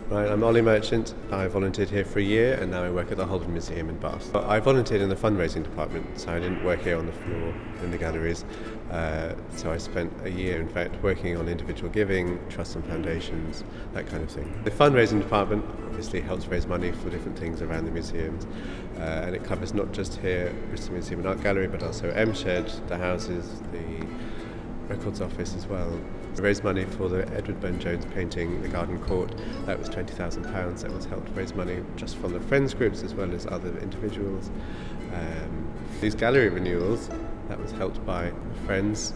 Right, I'm Oli Merchant. I volunteered here for a year and now I work at the Holden Museum in Bath. I volunteered in the fundraising department, so I didn't work here on the floor in the galleries. So I spent a year, in fact, working on individual giving, trusts and foundations, that kind of thing. The fundraising department obviously helps raise money for different things around the museums, and it covers not just here, Bristol Museum and Art Gallery, but also M-Shed, the houses, the Records Office as well. We raised money for the Edward Burne-Jones painting, The Garden Court. That was £20,000. That was helped raise money just from the friends groups as well as other individuals. These gallery renewals, that was helped by friends.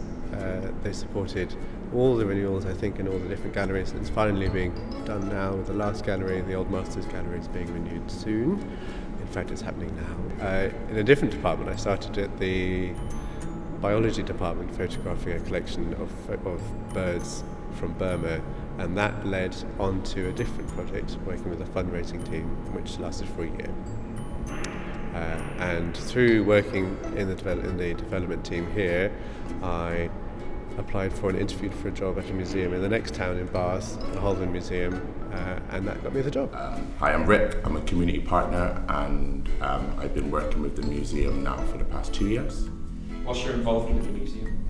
They supported all the renewals, I think, in all the different galleries. And it's finally being done now with the last gallery, the Old Masters Gallery, is being renewed soon. In fact, it's happening now. In a different department, I started at the biology department photographing a collection of birds from Burma, and that led on to a different project working with a fundraising team which lasted for a year. And through working in the development team here, I applied for and interviewed for a job at a museum in the next town in Bath, the Holden Museum, and that got me the job. Hi, I'm Rick. I'm a community partner, and I've been working with the museum now for the past 2 years. What's your involvement with the museum?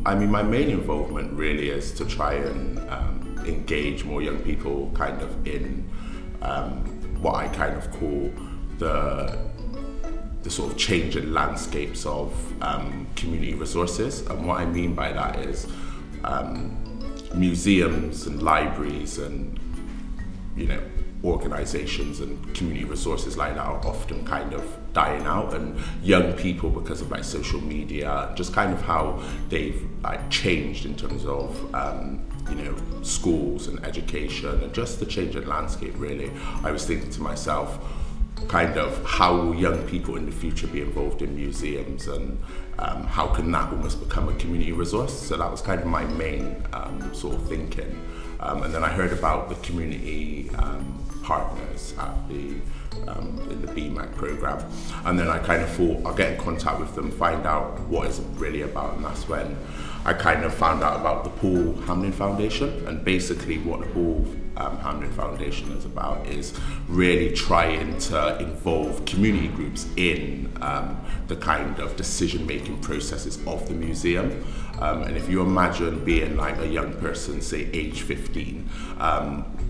My main involvement really is to try and engage more young people kind of in what I kind of call the sort of changing landscapes of community resources. And what I mean by that is museums and libraries and, organizations and community resources like that are often kind of dying out, and young people, because of like social media, just kind of how they've like changed in terms of schools and education and just the changing landscape really. I was thinking to myself, kind of how will young people in the future be involved in museums, and how can that almost become a community resource? So that was kind of my main sort of thinking. And then I heard about the community partners at in the BMAC program, and then I kind of thought I'll get in contact with them, find out what it's really about, and that's when I kind of found out about the Paul Hamlin Foundation. And basically what the Paul Hamlin Foundation is about is really trying to involve community groups in the kind of decision-making processes of the museum. And if you imagine being like a young person, say age 15,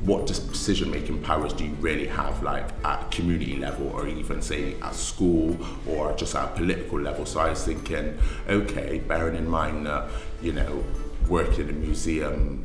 what decision-making powers do you really have, like at community level, or even say at school, or just at a political level? So I was thinking, okay, bearing in mind that, working in a museum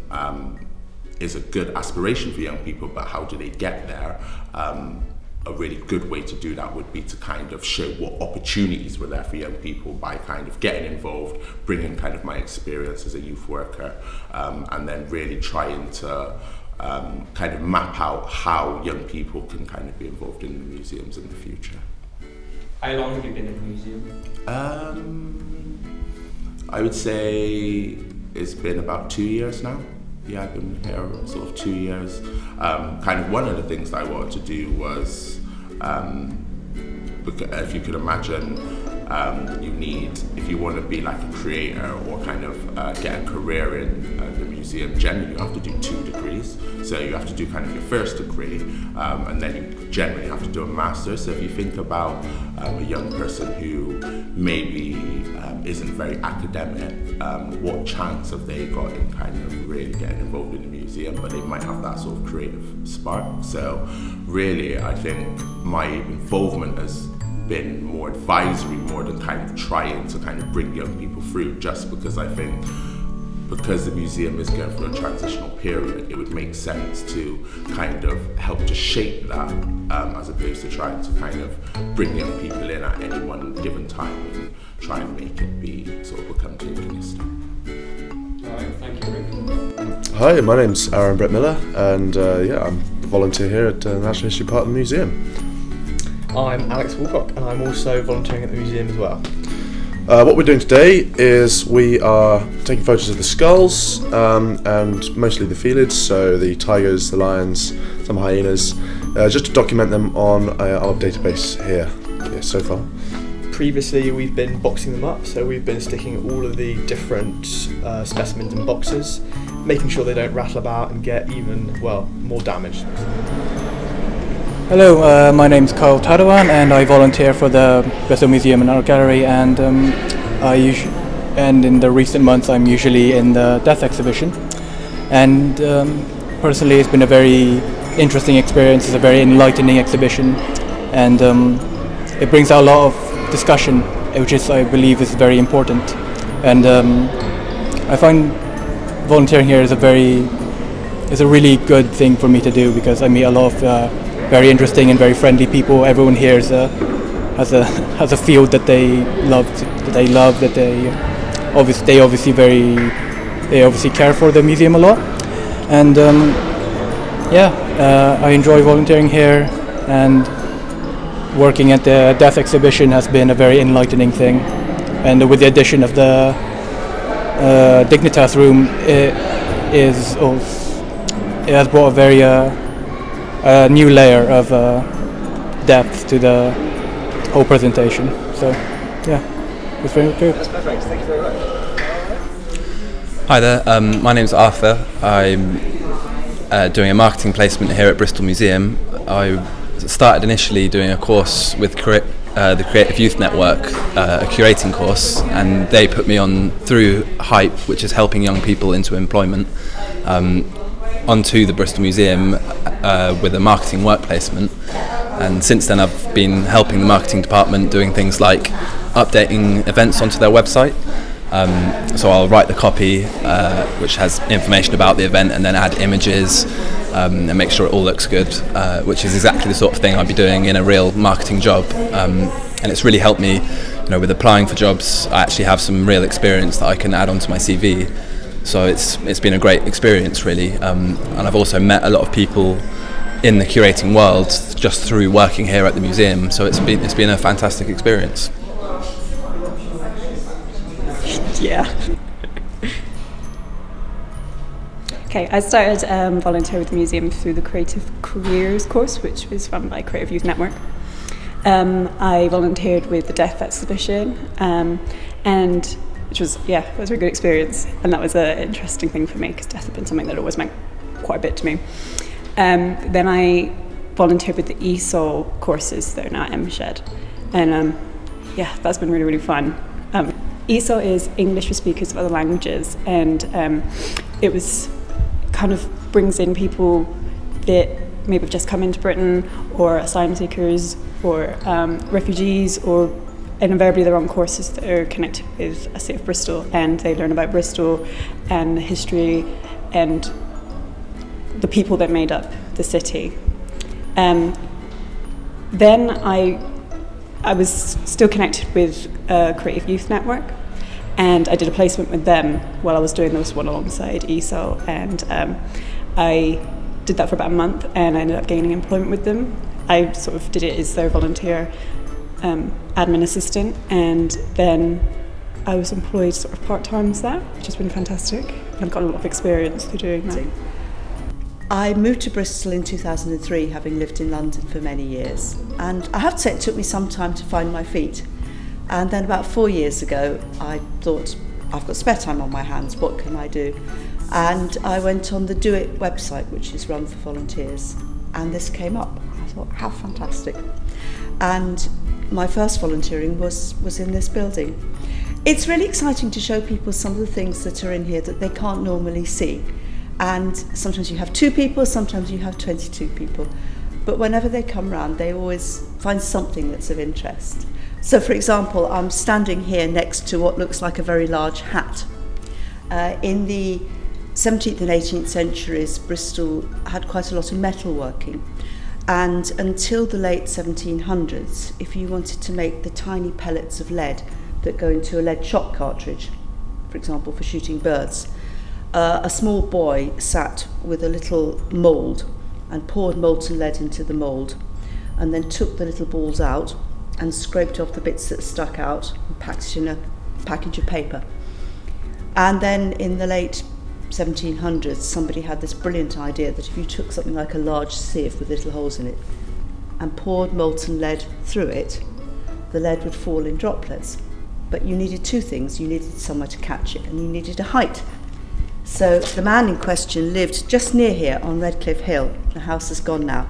is a good aspiration for young people, but how do they get there? A really good way to do that would be to kind of show what opportunities were there for young people by kind of getting involved, bringing kind of my experience as a youth worker, and then really trying to kind of map out how young people can kind of be involved in the museums in the future. How long have you been in the museum? I would say it's been about 2 years now. Yeah, I've been here sort of 2 years. Kind of one of the things that I wanted to do was, if you could imagine, you need, if you want to be like a creator or kind of get a career in the museum, generally you have to do 2 degrees. So you have to do kind of your first degree, and then you generally have to do a master's. So if you think about a young person who maybe isn't very academic, what chance have they got in kind of really getting involved in the museum, but they might have that sort of creative spark. So really, I think my involvement has been more advisory, more than kind of trying to kind of bring young people through, just because I think because the museum is going through a transitional period, it would make sense to kind of help to shape that, as opposed to trying to kind of bring young people in at any one given time and try and make it be sort of become tokenistic. All right, thank you, Rick. Hi, my name's Aaron Brett Miller, and I'm a volunteer here at the Natural History Part of the museum. I'm Alex Walcock, and I'm also volunteering at the museum as well. What we're doing today is we are taking photos of the skulls, and mostly the felids, so the tigers, the lions, some hyenas, just to document them on our database here so far. Previously we've been boxing them up, so we've been sticking all of the different specimens in boxes, making sure they don't rattle about and get even, well, more damaged. Hello, my name's Kyle Tadawan and I volunteer for the Bristol Museum and Art Gallery, and and in the recent months I'm usually in the Death exhibition, and personally it's been a very interesting experience. It's a very enlightening exhibition, and it brings out a lot of discussion, which is, I believe, is very important. And I find volunteering here is a really good thing for me to do, because I meet a lot of very interesting and very friendly people. Everyone here has a field that they love, that they obviously care for the museum a lot, and I enjoy volunteering here, and working at the Death exhibition has been a very enlightening thing. And with the addition of the Dignitas room, it has brought a very new layer of depth to the whole presentation. So, yeah, it's very good. That's perfect. Thank you very much. Hi there, my name's Arthur. I'm doing a marketing placement here at Bristol Museum. I started initially doing a course with the Creative Youth Network, a curating course, and they put me on through HYPE, which is helping young people into employment, onto the Bristol Museum with a marketing work placement. And since then I've been helping the marketing department doing things like updating events onto their website. So I'll write the copy, which has information about the event, and then add images and make sure it all looks good, which is exactly the sort of thing I'd be doing in a real marketing job. And it's really helped me, with applying for jobs. I actually have some real experience that I can add onto my CV. So it's been a great experience, really. And I've also met a lot of people in the curating world just through working here at the museum. So it's been a fantastic experience. Yeah. Okay, I started volunteering with the museum through the Creative Careers course, which was run by Creative Youth Network. I volunteered with the Death exhibition, and which was, it was a really good experience, and that was an interesting thing for me because death had been something that always meant quite a bit to me. Then I volunteered with the ESOL courses that are now at MShed, and that's been really, really fun. ESOL is English for speakers of other languages, and it was kind of brings in people that maybe have just come into Britain, or asylum seekers, or refugees, and invariably they're on courses that are connected with a city of Bristol, and they learn about Bristol and the history and the people that made up the city. Then I was still connected with Creative Youth Network, and I did a placement with them while I was doing this one alongside ESOL, and I did that for about a month, and I ended up gaining employment with them. I sort of did it as their volunteer admin assistant, and then I was employed sort of part-time as that, which has been fantastic. I've got a lot of experience through doing that. I moved to Bristol in 2003, having lived in London for many years, and I have to say it took me some time to find my feet. And then about 4 years ago I thought, I've got spare time on my hands, what can I do? And I went on the Do It website, which is run for volunteers, and this came up. I thought, how fantastic. And my first volunteering was in this building. It's really exciting to show people some of the things that are in here that they can't normally see. And sometimes you have 2 people, sometimes you have 22 people. But whenever they come round, they always find something that's of interest. So, for example, I'm standing here next to what looks like a very large hat. In the 17th and 18th centuries, Bristol had quite a lot of metalworking. And until the late 1700s, if you wanted to make the tiny pellets of lead that go into a lead shot cartridge, for example, for shooting birds, a small boy sat with a little mould and poured molten lead into the mould, and then took the little balls out and scraped off the bits that stuck out and packed it in a package of paper. And then in the late 1700s, somebody had this brilliant idea that if you took something like a large sieve with little holes in it and poured molten lead through it, the lead would fall in droplets. But you needed 2 things. You needed somewhere to catch it, and you needed a height. So the man in question lived just near here on Redcliffe Hill. The house is gone now.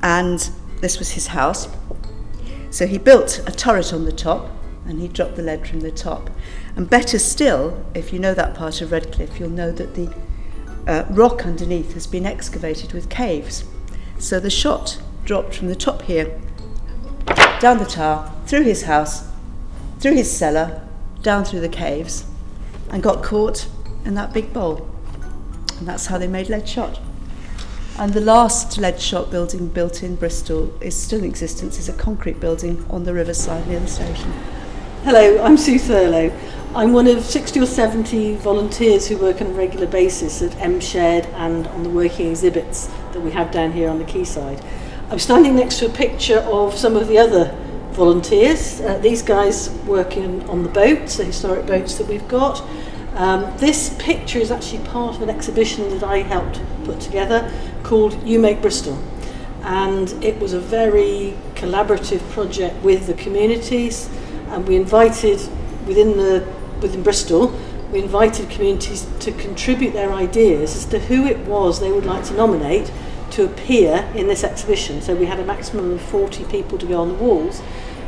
And this was his house. So he built a turret on the top, and he dropped the lead from the top. And better still, if you know that part of Redcliffe, you'll know that the rock underneath has been excavated with caves. So the shot dropped from the top here, down the tower, through his house, through his cellar, down through the caves, and got caught in that big bowl. And that's how they made lead shot. And the last lead shot building built in Bristol is still in existence. It's a concrete building on the riverside near the station. Hello, I'm Sue Thurlow. I'm one of 60 or 70 volunteers who work on a regular basis at M-Shed and on the working exhibits that we have down here on the quayside. I'm standing next to a picture of some of the other volunteers. These guys working on the boats, the historic boats that we've got. This picture is actually part of an exhibition that I helped put together called You Make Bristol. And it was a very collaborative project with the communities, and we invited, within Bristol, we invited communities to contribute their ideas as to who it was they would like to nominate to appear in this exhibition. So we had a maximum of 40 people to go on the walls,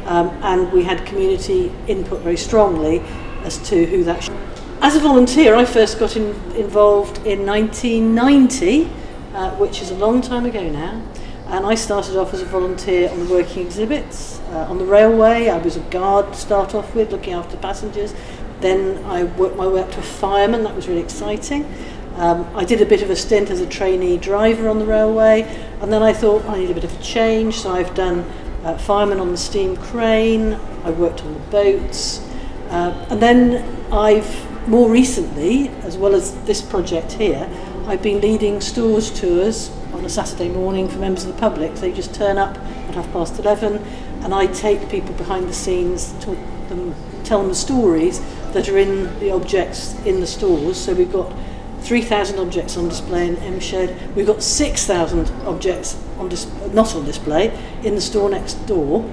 and we had community input very strongly as to who that should. As a volunteer, I first got involved in 1990, which is a long time ago now, and I started off as a volunteer on the working exhibits. On the railway, I was a guard to start off with, looking after passengers. Then I worked my way up to a fireman. That was really exciting. I did a bit of a stint as a trainee driver on the railway, and then I thought I need a bit of a change, so I've done fireman on the steam crane, I worked on the boats, and then I've more recently, as well as this project here, I've been leading stores tours on a Saturday morning for members of the public. So they just turn up at 11:30, and I take people behind the scenes, tell them the stories that are in the objects in the stores. So we've got 3,000 objects on display in M-Shed. We've got 6,000 objects not on display in the store next door.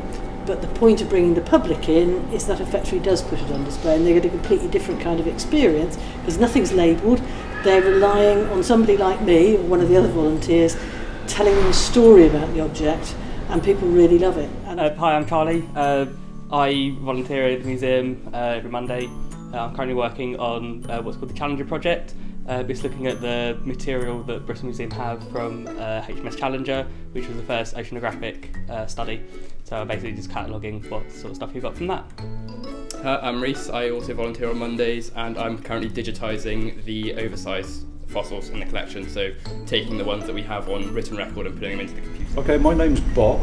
But the point of bringing the public in is that a factory does put it on display, and they get a completely different kind of experience because nothing's labelled. They're relying on somebody like me or one of the other volunteers telling them a story about the object, and people really love it. Hi, I'm Charlie. I volunteer at the museum every Monday. I'm currently working on what's called the Challenger project. It's looking at the material that Bristol Museum have from HMS Challenger, which was the first oceanographic study. So I'm basically just cataloguing what sort of stuff you got from that. I'm Reese. I also volunteer on Mondays, and I'm currently digitising the oversized fossils in the collection, so taking the ones that we have on written record and putting them into the computer. Okay, my name's Bob.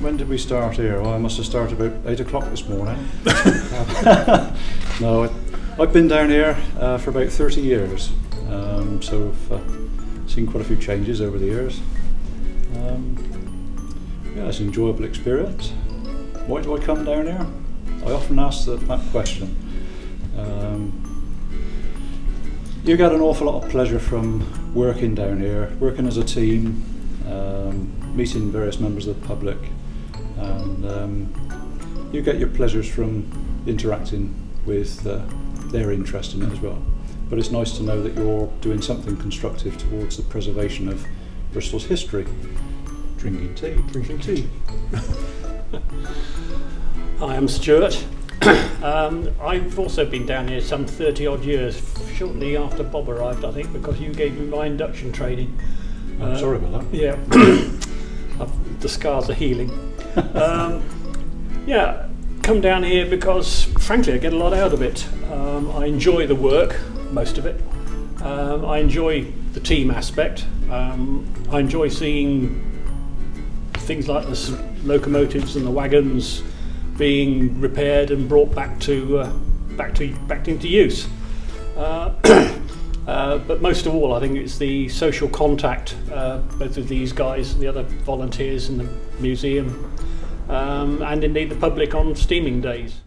When did we start here? Well, I must have started about 8 o'clock this morning. No, I've been down here for about 30 years, so I've seen quite a few changes over the years. Yeah, it's an enjoyable experience. Why do I come down here? I often ask that question. You get an awful lot of pleasure from working down here, working as a team, meeting various members of the public, and you get your pleasures from interacting with their interest in it as well. But it's nice to know that you're doing something constructive towards the preservation of Bristol's history. Drinking tea. Hi, I'm Stuart. I've also been down here some 30 odd years, shortly after Bob arrived, I think, because you gave me my induction training. I'm sorry about that. Yeah, the scars are healing. Yeah, come down here because, frankly, I get a lot out of it. I enjoy the work, most of it. I enjoy the team aspect. I enjoy seeing things like the locomotives and the wagons being repaired and brought back into use. But most of all, I think it's the social contact, both of these guys and the other volunteers in the museum, and indeed the public on steaming days.